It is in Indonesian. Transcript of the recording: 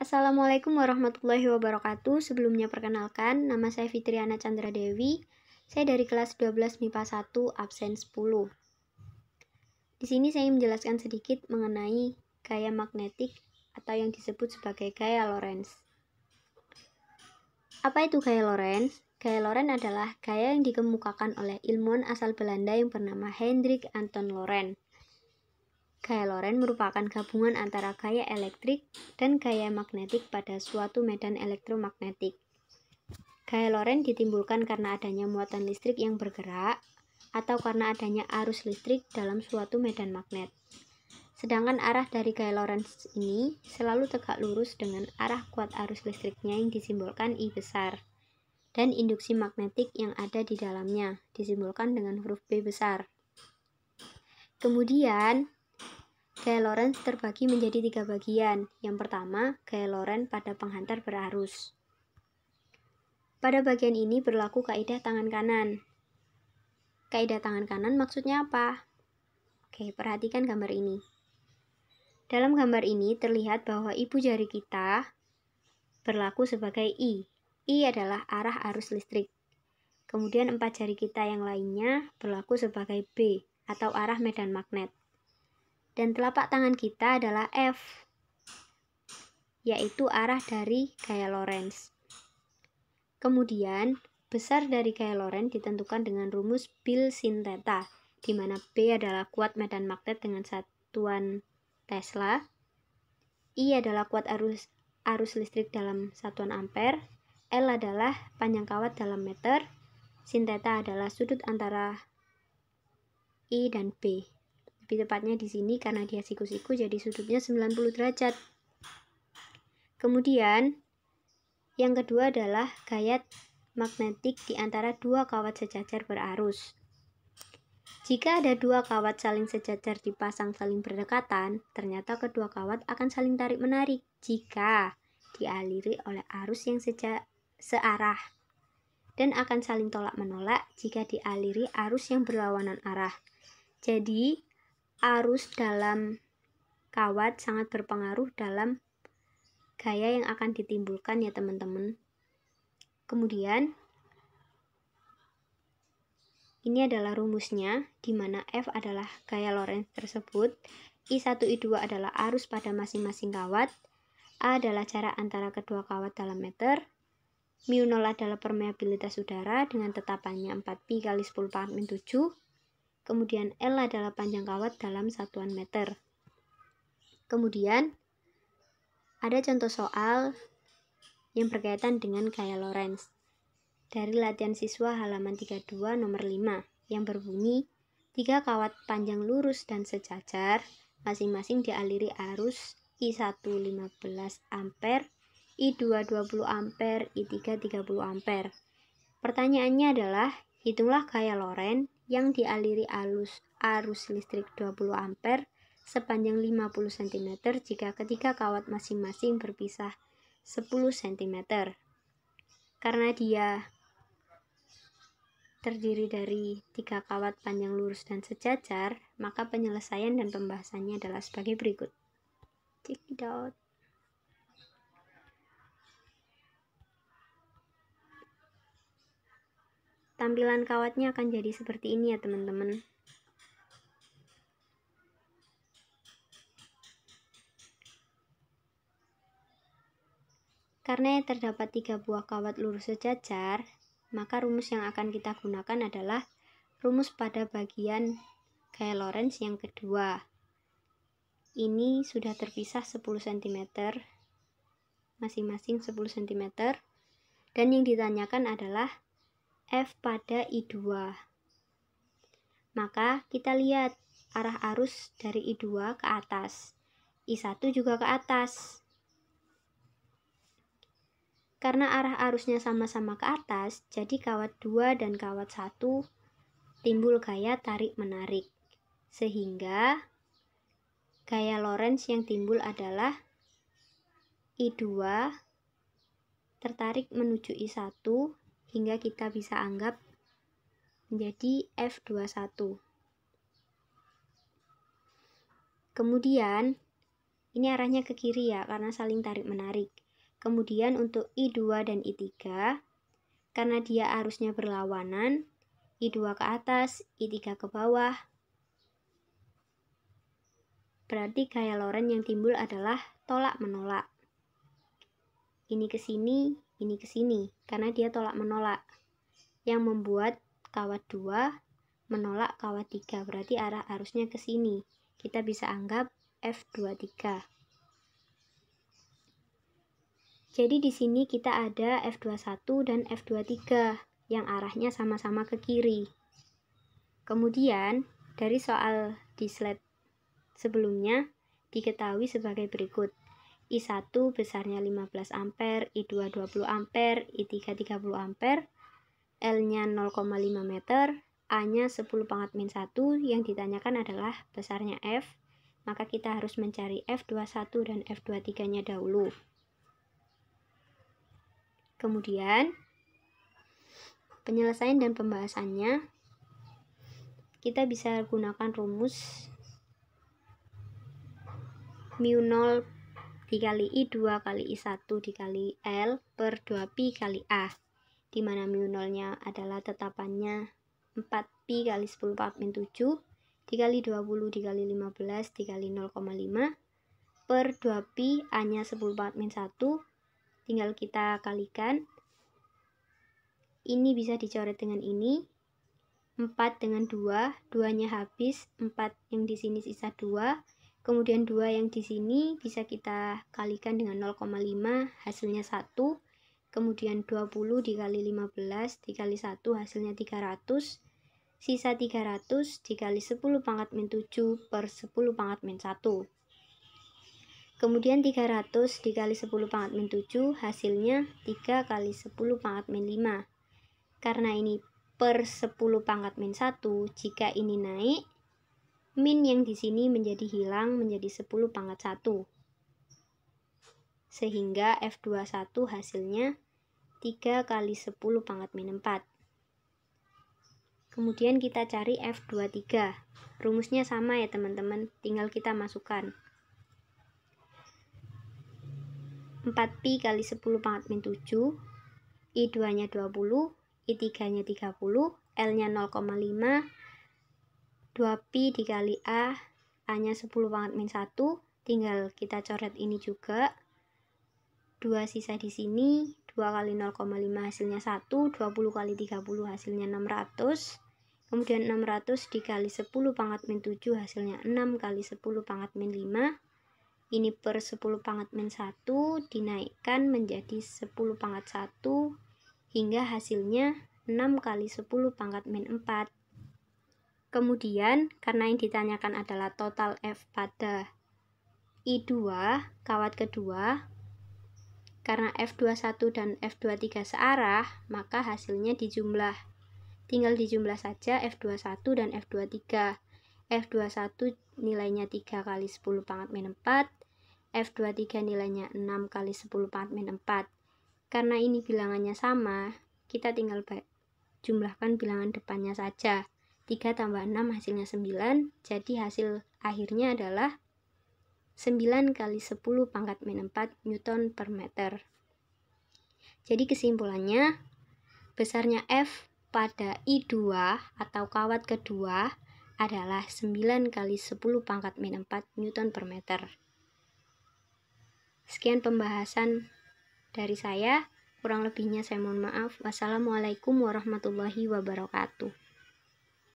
Assalamualaikum warahmatullahi wabarakatuh. Sebelumnya perkenalkan, nama saya Fitriana Chandra Dewi. Saya dari kelas 12 MIPA 1 absen 10. Di sini saya menjelaskan sedikit mengenai gaya magnetik atau yang disebut sebagai gaya Lorentz. Apa itu gaya Lorentz? Gaya Lorentz adalah gaya yang dikemukakan oleh ilmuwan asal Belanda yang bernama Hendrik Anton Lorentz. Gaya Lorentz merupakan gabungan antara gaya elektrik dan gaya magnetik pada suatu medan elektromagnetik. Gaya Lorentz ditimbulkan karena adanya muatan listrik yang bergerak atau karena adanya arus listrik dalam suatu medan magnet. Sedangkan arah dari gaya Lorentz ini selalu tegak lurus dengan arah kuat arus listriknya yang disimbolkan I besar, dan induksi magnetik yang ada di dalamnya disimbolkan dengan huruf B besar. Kemudian, gaya Lorentz terbagi menjadi 3 bagian. Yang pertama, gaya Lorentz pada penghantar berarus. Pada bagian ini berlaku kaidah tangan kanan. Kaidah tangan kanan maksudnya apa? Oke, perhatikan gambar ini. Dalam gambar ini terlihat bahwa ibu jari kita berlaku sebagai I. I adalah arah arus listrik. Kemudian 4 jari kita yang lainnya berlaku sebagai B atau arah medan magnet. Dan telapak tangan kita adalah F, yaitu arah dari gaya Lorentz. Kemudian, besar dari gaya Lorentz ditentukan dengan rumus Bill sin theta, di mana B adalah kuat medan magnet dengan satuan Tesla, I adalah kuat arus listrik dalam satuan ampere, L adalah panjang kawat dalam meter, sin theta adalah sudut antara I dan B. Lebih tepatnya di sini karena dia siku-siku jadi sudutnya 90 derajat. Kemudian yang kedua adalah gaya magnetik di antara dua kawat sejajar berarus. Jika ada dua kawat saling sejajar dipasang saling berdekatan, ternyata kedua kawat akan saling tarik-menarik jika dialiri oleh arus yang searah, dan akan saling tolak-menolak jika dialiri arus yang berlawanan arah. Jadi, arus dalam kawat sangat berpengaruh dalam gaya yang akan ditimbulkan ya teman-teman. Kemudian ini adalah rumusnya, di mana F adalah gaya Lorentz tersebut, I1, I2 adalah arus pada masing-masing kawat, A adalah jarak antara kedua kawat dalam meter, mu 0 adalah permeabilitas udara dengan tetapannya 4pi kali 10 pangkat min 7, kemudian L adalah panjang kawat dalam satuan meter. Kemudian ada contoh soal yang berkaitan dengan gaya Lorentz dari latihan siswa halaman 32 nomor 5 yang berbunyi 3 kawat panjang lurus dan sejajar masing-masing dialiri arus I1 15 ampere, I2 20 ampere, I3 30 ampere. Pertanyaannya adalah hitunglah gaya Lorentz yang dialiri arus listrik 20 ampere sepanjang 50 cm jika ketiga kawat masing-masing berpisah 10 cm. Karena dia terdiri dari 3 kawat panjang lurus dan sejajar, maka penyelesaian dan pembahasannya adalah sebagai berikut. Check it out. Tampilan kawatnya akan jadi seperti ini ya teman-teman. Karena terdapat 3 buah kawat lurus sejajar, maka rumus yang akan kita gunakan adalah rumus pada bagian gaya Lorentz yang kedua. Ini sudah terpisah 10 cm, masing-masing 10 cm, dan yang ditanyakan adalah F pada I2. Maka kita lihat arah arus dari I2 ke atas, I1 juga ke atas. Karena arah arusnya sama-sama ke atas, jadi kawat 2 dan kawat 1 timbul gaya tarik-menarik. Sehingga gaya Lorentz yang timbul adalah I2 tertarik menuju I1 hingga kita bisa anggap menjadi F21. Kemudian Ini arahnya ke kiri ya, karena saling tarik-menarik. Kemudian untuk I2 dan I3, karena dia arusnya berlawanan, I2 ke atas, I3 ke bawah, berarti gaya Lorentz yang timbul adalah tolak-menolak. Ini ke sini, ini ke sini, karena dia tolak-menolak. Yang membuat kawat 2 menolak kawat 3, berarti arah arusnya ke sini. Kita bisa anggap F23. Jadi di sini kita ada F21 dan F23 yang arahnya sama-sama ke kiri. Kemudian dari soal di slide sebelumnya diketahui sebagai berikut. I1 besarnya 15 ampere, I2 20 ampere, I3 30 ampere, L-nya 0,5 meter, A-nya 10 pangkat min 1, yang ditanyakan adalah besarnya F, maka kita harus mencari F21 dan F23-nya dahulu. Kemudian, penyelesaian dan pembahasannya, kita bisa gunakan rumus mu0 dikali I2 kali I1 dikali L per 2pi kali A, di mana mu0-nya adalah tetapannya 4pi kali 10 pangkat min 7 dikali 20 dikali 15 dikali 0,5 per 2pi, A-nya 10 pangkat min 1, tinggal kita kalikan. Ini bisa dicoret dengan ini, 4 dengan 2, 2-nya habis, 4 yang di sini sisa 2, kemudian 2 yang di sini bisa kita kalikan dengan 0,5, hasilnya 1, kemudian 20 dikali 15 dikali 1 hasilnya 300, sisa 300 dikali 10 pangkat min 7 per 10 pangkat min 1. Kemudian 300 dikali 10 pangkat min 7 hasilnya 3 kali 10 pangkat min 5. Karena ini per 10 pangkat min 1, jika ini naik, min yang di sini menjadi hilang menjadi 10 pangkat 1. Sehingga F21 hasilnya 3 kali 10 pangkat min 4. Kemudian kita cari F23. Rumusnya sama ya teman-teman, tinggal kita masukkan. 4pi kali 10 pangkat min 7, I2-nya 20, I3-nya 30, L-nya 0,5, 2pi dikali A, A-nya 10 pangkat min 1, tinggal kita coret ini juga. 2 sisa di sini, 2 kali 0,5 hasilnya 1, 20 kali 30 hasilnya 600, kemudian 600 dikali 10 pangkat min 7 hasilnya 6 kali 10 pangkat min 5, ini per 10 pangkat min 1 dinaikkan menjadi 10 pangkat 1, hingga hasilnya 6 kali 10 pangkat min 4. Kemudian, karena yang ditanyakan adalah total F pada I2, kawat kedua, karena F21 dan F23 searah, maka hasilnya dijumlah. Tinggal dijumlah saja F21 dan F23. F21 nilainya 3 kali 10 pangkat min 4, F23 nilainya 6 kali 10 pangkat min 4. Karena ini bilangannya sama, kita tinggal jumlahkan bilangan depannya saja. 3 tambah 6 hasilnya 9, jadi hasil akhirnya adalah 9 kali 10 pangkat min 4 Newton per meter. Jadi kesimpulannya, besarnya F pada I2 atau kawat kedua adalah 9 kali 10 pangkat min 4 Newton per meter. Sekian pembahasan dari saya, kurang lebihnya saya mohon maaf. Wassalamualaikum warahmatullahi wabarakatuh.